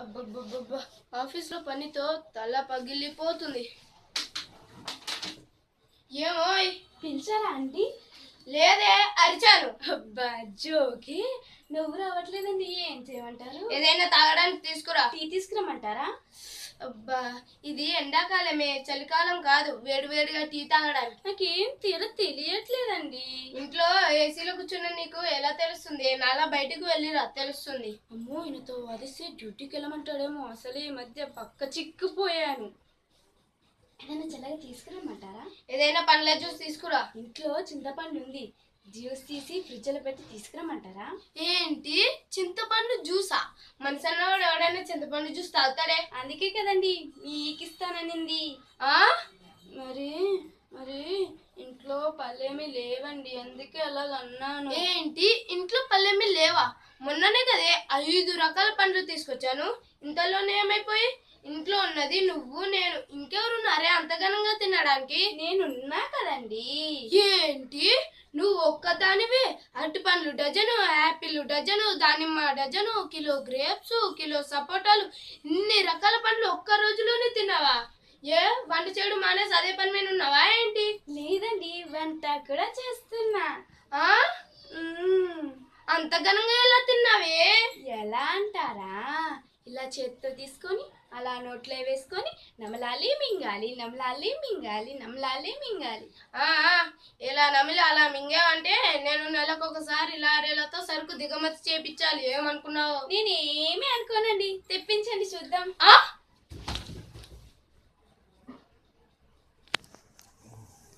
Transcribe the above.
అబ్బబ్బబ్బబ్బా ఆఫీస్లో పనితో తల పగిలిపోతుంది. ఏమోయ్ పిలిచారా ఆంటీ? లేదే, అరిచాను. అబ్బా జోకి, నువ్వు రావట్లేదండి. ఏం చేయమంటారు? ఏదైనా తాగడానికి తీసుకురా. టీ తీసుకురమ్మంటారా? అబ్బా ఇది ఎండాకాలమే, చలికాలం కాదు. వేడివేడిగా టీ తాగడానికి నాకేం తెలియట్లేదండి. ఇంట్లో ఏసీలో కూర్చున్న నీకు ఎలా తెలుస్తుంది? నాలా బయటకు వెళ్ళిరా, తెలుస్తుంది. అమ్మో, ఈయనతో వదిస్తే డ్యూటీకి వెళ్ళమంటాడేమో. అసలు ఈ మధ్య పక్క చిక్కుపోయాను. ఏదైనా చల్లగా తీసుకురమ్మంటారా? ఏదైనా పండ్ల జ్యూస్ తీసుకురా. ఇంట్లో చింతపండు ఉంది, జ్యూస్ తీసి ఫ్రిడ్జ్లో పెట్టి తీసుకురమ్మంటారా? ఏంటి, చింతపండు జ్యూసా? మనసన్నవాడు ఎవడైనా చింతపండు జ్యూస్ తాగుతాడే? అందుకే కదండి మీకు ఇస్తాననింది. ఆ మరి మరి ఇంట్లో పళ్ళేమీ లేవండి, అందుకే అలాగ అన్నాను. ఏంటి, ఇంట్లో పళ్ళేమీ లేవా? మొన్ననే కదే 5 రకాల పండ్లు తీసుకొచ్చాను. ఇంతలోనే ఏమైపోయి? ఇంట్లో ఉన్నది నువ్వు, నేను, ఇంకెవరున్నారే అంతగనంగా తినడానికి? నేనున్నా కదండి. ఏంటి, నువ్వు ఒక్కదానివే అరటి పండ్లు డజను, యాపిల్ డజను, దానిమ్మ డజను, కిలో గ్రేప్స్, కిలో సపోటాలు, ఇన్ని రకాల పండ్లు ఒక్క రోజులోనే తిన్నావా? ఏ వంట చేయడం మానేసి అదే పని మీద ఉన్నావా ఏంటి? లేదండి, వంట కూడా చేస్తున్నా. ఆ అంత ఘనంగా ఎలా తిన్నావే? ఎలా అంటారా? ఇలా చేత్తో తీసుకొని అలా నోట్లో వేసుకొని నమలాలి మింగాలి, నమలాలి మింగాలి, నమలాలి మింగాలి. ఇలా నమిలి అలా మింగావంటే నేను నెలకొకసారి లారీలతో సరుకు దిగమతి చేపించాలి. ఏమనుకున్నావు? నేనేమి అనుకోనండి, తెప్పించండి చూద్దాం.